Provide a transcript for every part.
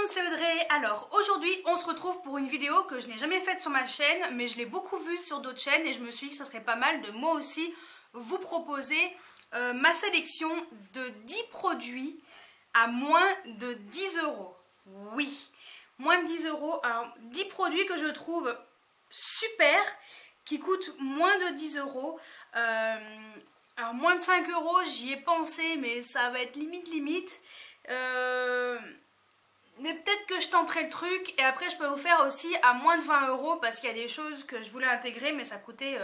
monde, c'est Audrey. Alors aujourd'hui on se retrouve pour une vidéo que je n'ai jamais faite sur ma chaîne, mais je l'ai beaucoup vue sur d'autres chaînes et je me suis dit que ça serait pas mal de moi aussi vous proposer ma sélection de 10 produits à moins de 10 euros. Oui, moins de 10 euros. Alors 10 produits que je trouve super, qui coûtent moins de 10 euros. Alors moins de 5 euros, j'y ai pensé, mais ça va être limite. Mais peut-être que je tenterai le truc et après je peux vous faire aussi à moins de 20 euros parce qu'il y a des choses que je voulais intégrer mais ça coûtait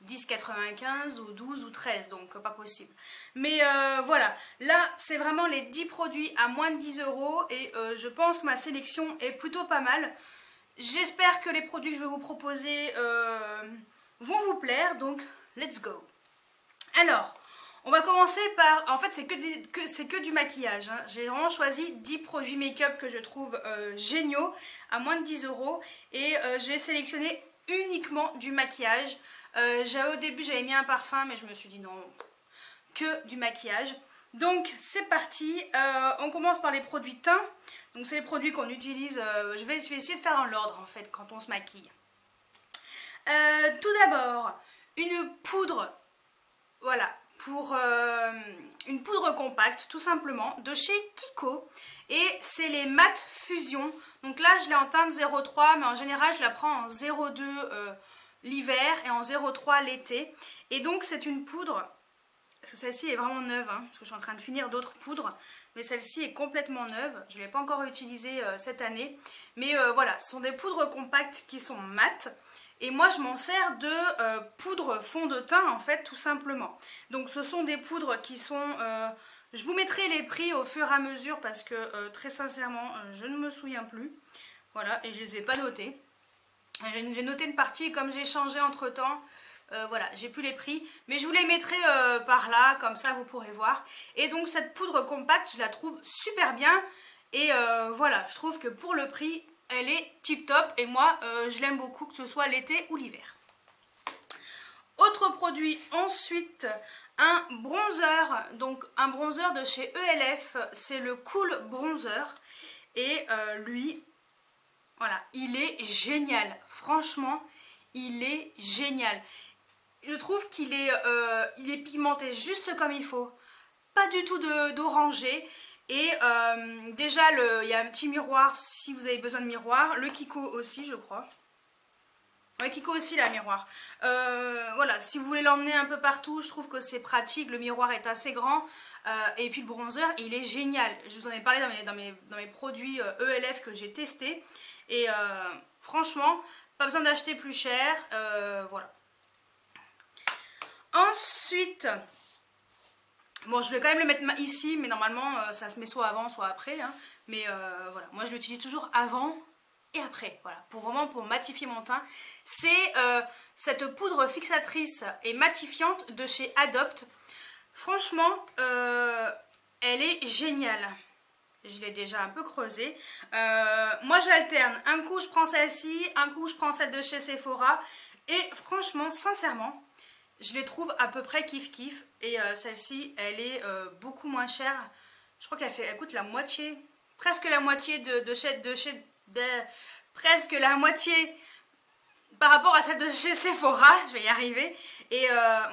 10,95 ou 12 ou 13 donc pas possible. Mais voilà, là c'est vraiment les 10 produits à moins de 10 euros et je pense que ma sélection est plutôt pas mal. J'espère que les produits que je vais vous proposer vont vous plaire, donc let's go. Alors, on va commencer par... En fait, c'est que du maquillage. Hein. J'ai vraiment choisi 10 produits make-up que je trouve géniaux, à moins de 10 euros. Et j'ai sélectionné uniquement du maquillage. Au début, j'avais mis un parfum, mais je me suis dit non, que du maquillage. Donc, c'est parti. On commence par les produits teint. Donc, c'est les produits qu'on utilise. Je vais essayer de faire dans l'ordre, en fait, quand on se maquille. Tout d'abord, une poudre. Voilà. Pour une poudre compacte tout simplement de chez Kiko et c'est les Matte Fusion. Donc là je l'ai en teinte 03 mais en général je la prends en 02 l'hiver et en 03 l'été et donc c'est une poudre, parce que celle-ci est vraiment neuve hein, parce que je suis en train de finir d'autres poudres mais celle-ci est complètement neuve, je ne l'ai pas encore utilisée cette année mais voilà, ce sont des poudres compactes qui sont mates. Et moi je m'en sers de poudre fond de teint en fait tout simplement. Donc ce sont des poudres qui sont... je vous mettrai les prix au fur et à mesure parce que très sincèrement je ne me souviens plus. Voilà, et je ne les ai pas notés. J'ai noté une partie et comme j'ai changé entre temps, voilà, j'ai plus les prix. Mais je vous les mettrai par là, comme ça vous pourrez voir. Et donc cette poudre compacte je la trouve super bien. Et voilà, je trouve que pour le prix... elle est tip top et moi je l'aime beaucoup que ce soit l'été ou l'hiver. Autre produit ensuite, un bronzer, donc un bronzer de chez ELF, c'est le Cool Bronzer et lui, voilà, il est génial, franchement il est génial. Je trouve qu'il est, il est pigmenté juste comme il faut, pas du tout d'orangé. Et déjà, il y a un petit miroir si vous avez besoin de miroir. Le Kiko aussi, je crois. Ouais, Kiko aussi, il a un miroir. Voilà, si vous voulez l'emmener un peu partout, je trouve que c'est pratique. Le miroir est assez grand. Et puis le bronzer, il est génial. Je vous en ai parlé dans mes produits ELF que j'ai testés. Et franchement, pas besoin d'acheter plus cher. Voilà. Ensuite... bon, je vais quand même le mettre ici, mais normalement, ça se met soit avant, soit après. Hein. Mais voilà, moi je l'utilise toujours avant et après. Voilà, pour matifier mon teint. C'est cette poudre fixatrice et matifiante de chez Adopt. Franchement, elle est géniale. Je l'ai déjà un peu creusée. Moi j'alterne. Un coup je prends celle-ci, un coup je prends celle de chez Sephora. Et franchement, sincèrement... je les trouve à peu près kiff et celle-ci elle est beaucoup moins chère. Je crois qu'elle coûte la moitié, presque la moitié presque la moitié par rapport à celle de chez Sephora, je vais y arriver. Et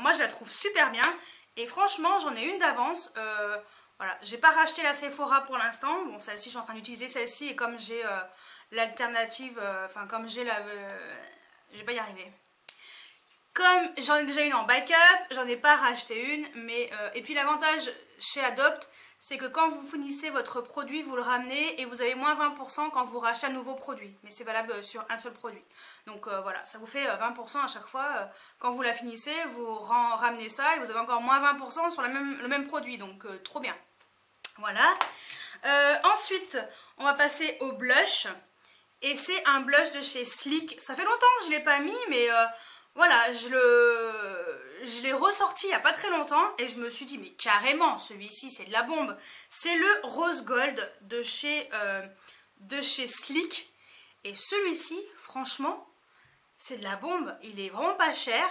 moi je la trouve super bien et franchement j'en ai une d'avance. Voilà, j'ai pas racheté la Sephora pour l'instant. Bon, celle-ci je suis en train d'utiliser celle-ci et comme j'ai l'alternative, enfin comme j'ai la... je vais pas y arriver. Comme j'en ai déjà une en backup, j'en ai pas racheté une, mais et puis l'avantage chez Adopt, c'est que quand vous finissez votre produit, vous le ramenez et vous avez moins 20% quand vous rachetez un nouveau produit. Mais c'est valable sur un seul produit. Donc voilà, ça vous fait 20% à chaque fois. Quand vous la finissez, vous ramenez ça et vous avez encore moins 20% sur le même produit. Donc trop bien. Voilà. Ensuite, on va passer au blush. Et c'est un blush de chez Sleek. Ça fait longtemps que je ne l'ai pas mis, mais... voilà, je l'ai ressorti il n'y a pas très longtemps et je me suis dit mais carrément celui-ci c'est de la bombe. C'est le Rose Gold de chez Sleek et celui-ci franchement c'est de la bombe. Il est vraiment pas cher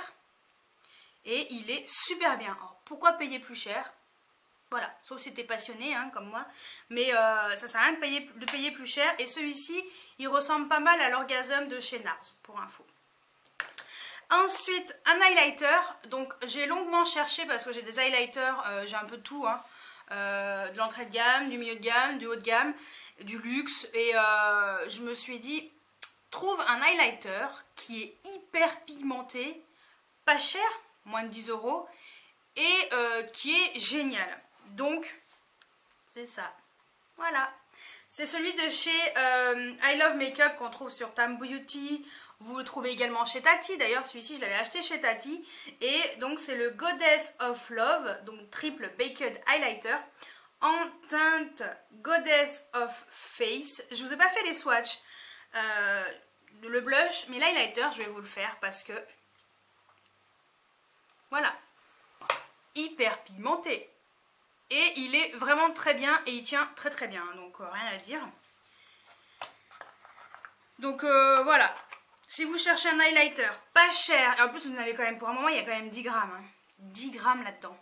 et il est super bien. Alors, pourquoi payer plus cher? Voilà, sauf si t'es passionné hein, comme moi. Mais ça sert à rien de payer plus cher. Et celui-ci, il ressemble pas mal à l'Orgasm de chez NARS, pour info. Ensuite, un highlighter. Donc j'ai longuement cherché parce que j'ai des highlighters, j'ai un peu de tout. Hein. De l'entrée de gamme, du milieu de gamme, du haut de gamme, du luxe. Et je me suis dit, trouve un highlighter qui est hyper pigmenté, pas cher, moins de 10 €, et qui est génial. Donc, c'est ça. Voilà. C'est celui de chez I Love Makeup qu'on trouve sur Tam Beauty. Vous le trouvez également chez Tati. D'ailleurs, celui-ci, je l'avais acheté chez Tati. Et donc, c'est le Goddess of Love, donc triple baked highlighter en teinte Goddess of Face. Je vous ai pas fait les swatchs, le blush, mais l'highlighter, je vais vous le faire parce que voilà, hyper pigmenté. Et il est vraiment très bien et il tient très très bien, donc rien à dire. Donc voilà, si vous cherchez un highlighter pas cher, et en plus vous en avez quand même pour un moment, il y a quand même 10 grammes. Hein, 10 grammes là-dedans,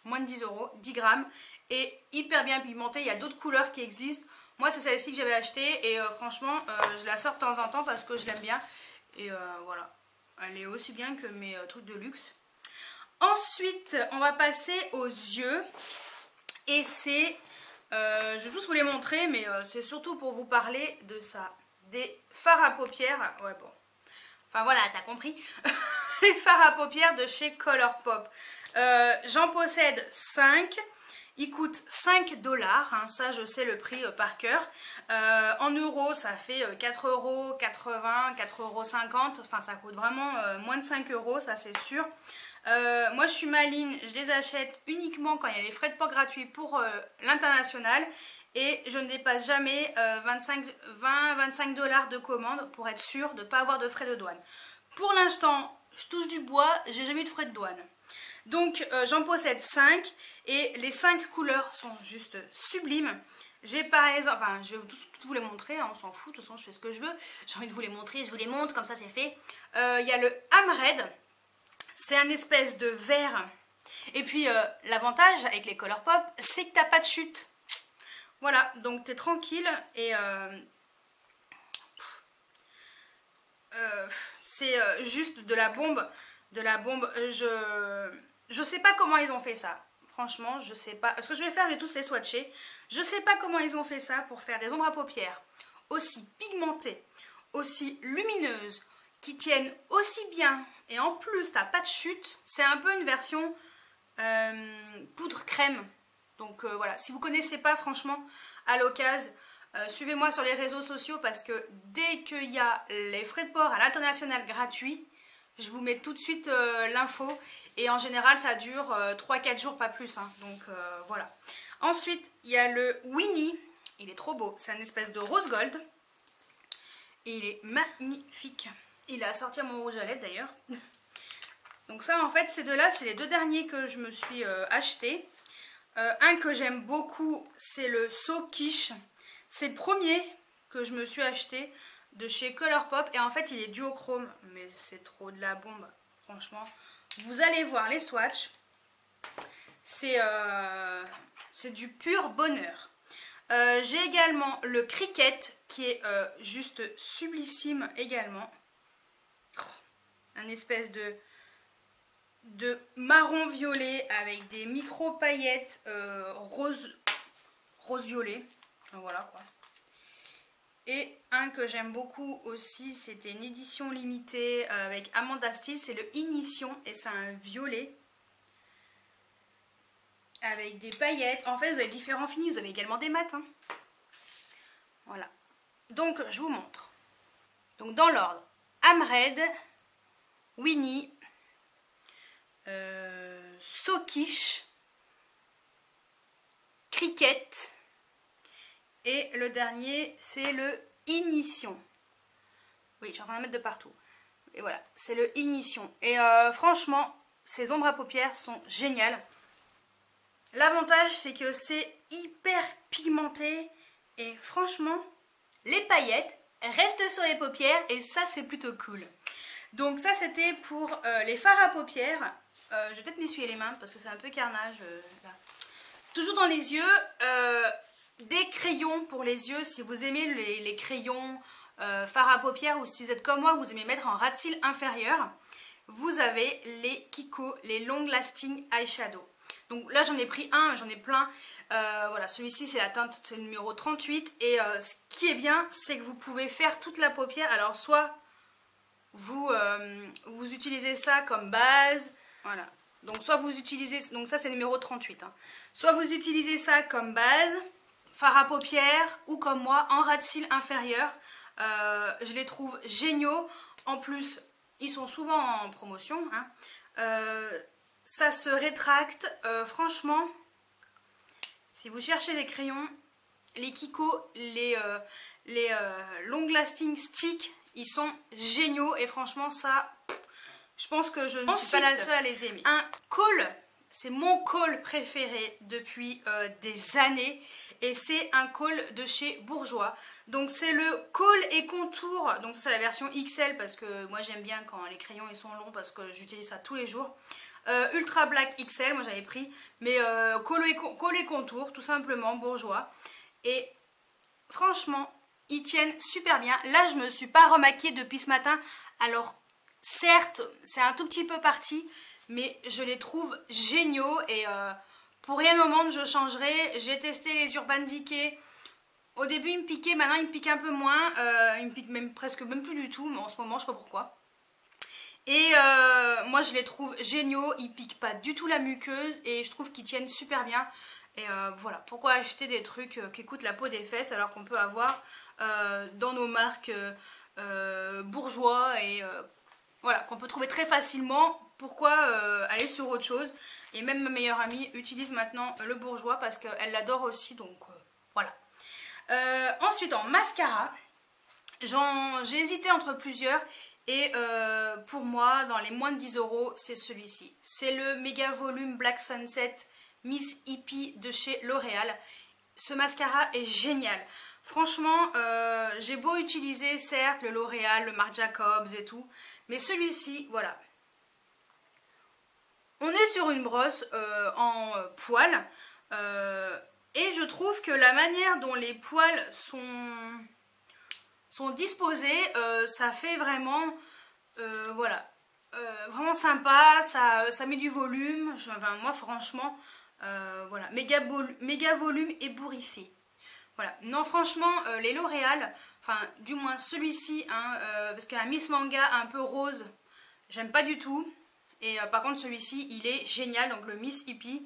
moins de 10 €, 10 grammes, et hyper bien pigmenté. Il y a d'autres couleurs qui existent. Moi c'est celle-ci que j'avais achetée et franchement je la sors de temps en temps parce que je l'aime bien. Et voilà, elle est aussi bien que mes trucs de luxe. Ensuite on va passer aux yeux. Et c'est, je vais tous vous les montrer, mais c'est surtout pour vous parler de ça. Des fards à paupières, ouais bon, enfin voilà, t'as compris. Les fards à paupières de chez Colourpop. J'en possède 5, ils coûtent 5 $, hein, ça je sais le prix par cœur. En euros ça fait 4,80 €, 4,50 €, enfin ça coûte vraiment moins de 5 €, ça c'est sûr. Moi je suis maligne, je les achète uniquement quand il y a les frais de port gratuits pour l'international et je ne dépasse jamais 20-25 $ de commande pour être sûre de ne pas avoir de frais de douane. Pour l'instant, je touche du bois, j'ai jamais eu de frais de douane. Donc j'en possède 5 et les 5 couleurs sont juste sublimes. J'ai par exemple, enfin je vais tout vous les montrer, hein, on s'en fout, de toute façon je fais ce que je veux. J'ai envie de vous les montrer, je vous les montre, comme ça c'est fait. Il y a le Amred. C'est un espèce de vert. Et puis l'avantage avec les Colourpop, c'est que t'as pas de chute. Voilà, donc t'es tranquille et c'est juste de la bombe. De la bombe. Je sais pas comment ils ont fait ça. Franchement, je sais pas. Ce que je vais faire, je vais tous les swatcher. Je sais pas comment ils ont fait ça pour faire des ombres à paupières aussi pigmentées, aussi lumineuses, qui tiennent aussi bien. Et en plus, t'as pas de chute. C'est un peu une version poudre crème. Donc voilà, si vous connaissez pas, franchement, à l'occasion, suivez-moi sur les réseaux sociaux parce que dès qu'il y a les frais de port à l'international gratuits, je vous mets tout de suite l'info. Et en général, ça dure 3-4 jours, pas plus. Hein. Donc voilà. Ensuite, il y a le Winnie. Il est trop beau. C'est un espèce de rose gold. Et il est magnifique. Il a sorti à mon rouge à lèvres d'ailleurs. Donc ça, en fait, ces deux-là, c'est les deux derniers que je me suis achetés. Un que j'aime beaucoup, c'est le So Quiche. C'est le premier que je me suis acheté de chez Colourpop. Et en fait, il est duochrome. Mais c'est trop de la bombe, franchement. Vous allez voir les swatchs. C'est du pur bonheur. J'ai également le Cricket qui est juste sublissime également. Un espèce de marron violet avec des micro paillettes rose violet. Voilà quoi. Et un que j'aime beaucoup aussi, c'était une édition limitée avec Amanda Steele, c'est le Ignition et c'est un violet avec des paillettes. En fait, vous avez différents finis, vous avez également des mats. Hein. Voilà. Donc, je vous montre. Donc, dans l'ordre, Amred, Winnie, So Quiche, Cricket et le dernier c'est le Ignition. Oui, je suis en train de mettre de partout. Et voilà, c'est le Ignition. Et franchement, ces ombres à paupières sont géniales. L'avantage c'est que c'est hyper pigmenté et franchement, les paillettes restent sur les paupières et ça c'est plutôt cool. Donc ça c'était pour les fards à paupières. Je vais peut-être m'essuyer les mains parce que c'est un peu carnage là. Toujours dans les yeux, des crayons pour les yeux, si vous aimez les crayons fard à paupières ou si vous êtes comme moi, vous aimez mettre en ras de cils inférieur, vous avez les Kiko, les Long Lasting Eyeshadow. Donc là j'en ai pris un, j'en ai plein. Voilà, celui-ci c'est la teinte, c'est le numéro 38. Et ce qui est bien, c'est que vous pouvez faire toute la paupière. Alors soit vous utilisez ça comme base, voilà. Donc soit vous utilisez, donc ça c'est le numéro 38. Hein. Soit vous utilisez ça comme base, fard à paupières, ou comme moi, en ras de cils inférieur. Je les trouve géniaux. En plus, ils sont souvent en promotion. Hein. Ça se rétracte. Franchement, si vous cherchez des crayons, les Kiko, les Long Lasting Stick, ils sont géniaux. Et franchement, ça, je pense que je ne suis pas la seule à les aimer. Un col, c'est mon col préféré depuis des années. Et c'est un col de chez Bourjois. Donc c'est le col et contour. Donc c'est la version XL parce que moi j'aime bien quand les crayons ils sont longs parce que j'utilise ça tous les jours. Ultra Black XL, moi j'avais pris. Mais col et contour, tout simplement, Bourjois. Et franchement, ils tiennent super bien. Là je me suis pas remaquillée depuis ce matin. Alors certes, c'est un tout petit peu parti, mais je les trouve géniaux et pour rien au monde je changerai. J'ai testé les Urban Decay. Au début il me piquait, maintenant il me pique un peu moins. Il me pique même presque même plus du tout, mais en ce moment je sais pas pourquoi. Et moi je les trouve géniaux, ils piquent pas du tout la muqueuse et je trouve qu'ils tiennent super bien. Et voilà, pourquoi acheter des trucs qui coûtent la peau des fesses alors qu'on peut avoir dans nos marques Bourjois et voilà, qu'on peut trouver très facilement. Pourquoi aller sur autre chose? Et même ma meilleure amie utilise maintenant le Bourjois parce qu'elle l'adore aussi, donc voilà. Ensuite en mascara, j'ai hésité entre plusieurs et pour moi dans les moins de 10 € c'est celui-ci. C'est le Méga Volume Black Sunset Miss Hippie de chez L'Oréal. Ce mascara est génial. Franchement, j'ai beau utiliser certes le L'Oréal, le Marc Jacobs et tout, mais celui-ci, voilà. On est sur une brosse en poils et je trouve que la manière dont les poils sont disposés, ça fait vraiment, voilà, vraiment sympa, ça met du volume. Enfin, moi franchement, voilà, méga volume ébouriffé. Voilà, non franchement, les L'Oréal, enfin du moins celui-ci, hein, parce qu'il y a un Miss Manga un peu rose, j'aime pas du tout. Et par contre celui-ci, il est génial, donc le Miss Hippie,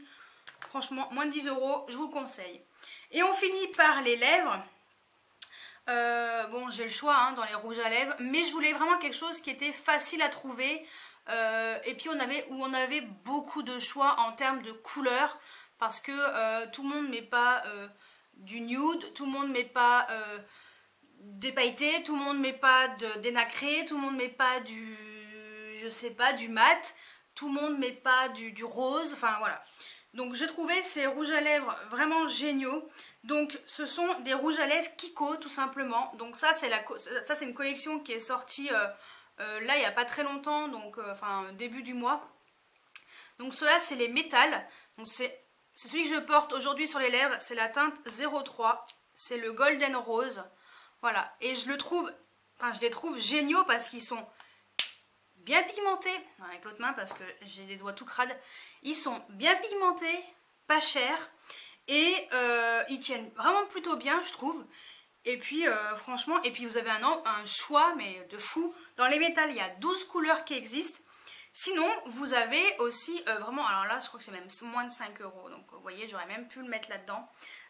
franchement, moins de 10 €, je vous le conseille. Et on finit par les lèvres. Bon, j'ai le choix hein, dans les rouges à lèvres, mais je voulais vraiment quelque chose qui était facile à trouver. Et puis on avait beaucoup de choix en termes de couleurs, parce que tout le monde ne met pas du nude, tout le monde ne met pas des pailletés, tout le monde ne met pas d'énacré, tout le monde ne met pas du, je sais pas, du mat, tout le monde ne met pas du rose, enfin voilà. Donc j'ai trouvé ces rouges à lèvres vraiment géniaux. Donc ce sont des rouges à lèvres Kiko tout simplement. Donc ça c'est une collection qui est sortie là il n'y a pas très longtemps, donc enfin début du mois. Donc ceux-là c'est les métal. Donc c'est celui que je porte aujourd'hui sur les lèvres, c'est la teinte 03. C'est le Golden Rose. Voilà, et je les trouve géniaux parce qu'ils sont bien pigmentés, avec l'autre main parce que j'ai des doigts tout crades, ils sont bien pigmentés, pas chers, et ils tiennent vraiment plutôt bien je trouve. Et puis franchement, et puis vous avez un choix mais de fou, dans les métals il y a 12 couleurs qui existent. Sinon vous avez aussi vraiment, alors là je crois que c'est même moins de 5 €, donc vous voyez j'aurais même pu le mettre là-dedans.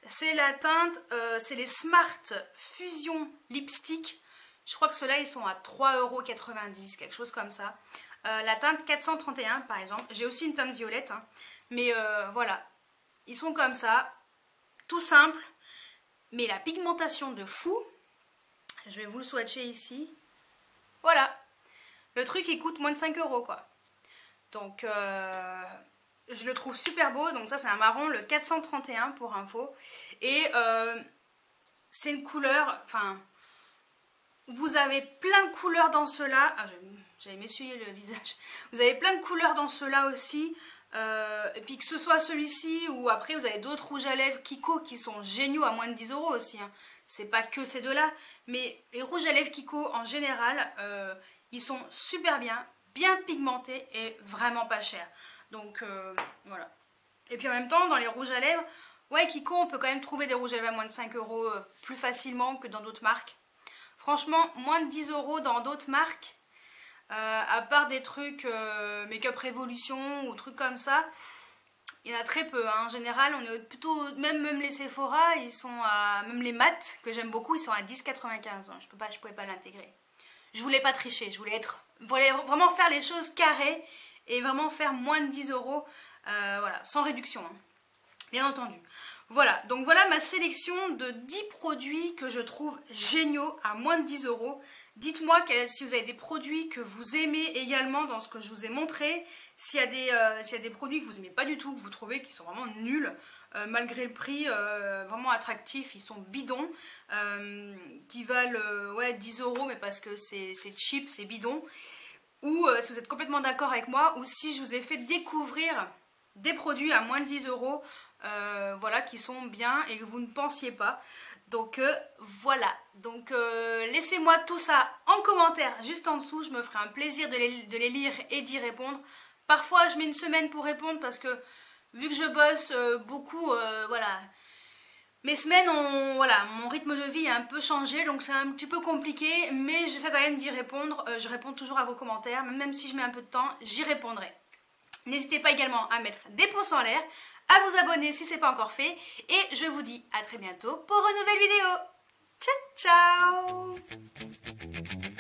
C'est la teinte, c'est les Smart Fusion Lipstick. Je crois que ceux-là, ils sont à 3,90 €, quelque chose comme ça. La teinte 431, par exemple. J'ai aussi une teinte violette. Hein. Mais voilà, ils sont comme ça. Tout simple. Mais la pigmentation de fou. Je vais vous le swatcher ici. Voilà. Le truc, il coûte moins de 5 €, quoi. Donc, je le trouve super beau. Donc ça, c'est un marron, le 431 pour info. Et c'est une couleur... Enfin... Vous avez plein de couleurs dans ceux-là. Ah, j'allais m'essuyer le visage. Vous avez plein de couleurs dans ceux-là aussi. Et puis que ce soit celui-ci ou après vous avez d'autres rouges à lèvres Kiko qui sont géniaux à moins de 10 € aussi. Hein. C'est pas que ces deux-là, mais les rouges à lèvres Kiko en général, ils sont super bien pigmentés et vraiment pas chers. Donc voilà. Et puis en même temps, dans les rouges à lèvres, ouais, Kiko, on peut quand même trouver des rouges à lèvres à moins de 5 € plus facilement que dans d'autres marques. Franchement, moins de 10 € dans d'autres marques, à part des trucs Make-up Revolution ou trucs comme ça, il y en a très peu. Hein. En général, on est plutôt, même les Sephora, ils sont à, même les mat que j'aime beaucoup, ils sont à 10,95 €. Je pouvais pas l'intégrer. Je voulais pas tricher, je voulais vraiment faire les choses carrées et vraiment faire moins de 10 €, voilà, sans réduction, hein, bien entendu. Voilà, donc voilà ma sélection de 10 produits que je trouve géniaux à moins de 10 €. Dites-moi si vous avez des produits que vous aimez également dans ce que je vous ai montré. S'il y a des produits que vous n'aimez pas du tout, que vous trouvez qui sont vraiment nuls, malgré le prix vraiment attractif, ils sont bidons, qui valent ouais, 10 € mais parce que c'est cheap, c'est bidon. Ou si vous êtes complètement d'accord avec moi, ou si je vous ai fait découvrir des produits à moins de 10 €, voilà, qui sont bien et que vous ne pensiez pas. Donc voilà, donc laissez-moi tout ça en commentaire juste en dessous, je me ferai un plaisir de les lire et d'y répondre. Parfois je mets une semaine pour répondre parce que vu que je bosse beaucoup, voilà, mes semaines voilà, mon rythme de vie a un peu changé, donc c'est un petit peu compliqué, mais j'essaie quand même d'y répondre. Je réponds toujours à vos commentaires, même si je mets un peu de temps, j'y répondrai. N'hésitez pas également à mettre des pouces en l'air, à vous abonner si ce n'est pas encore fait, et je vous dis à très bientôt pour une nouvelle vidéo. Ciao ciao.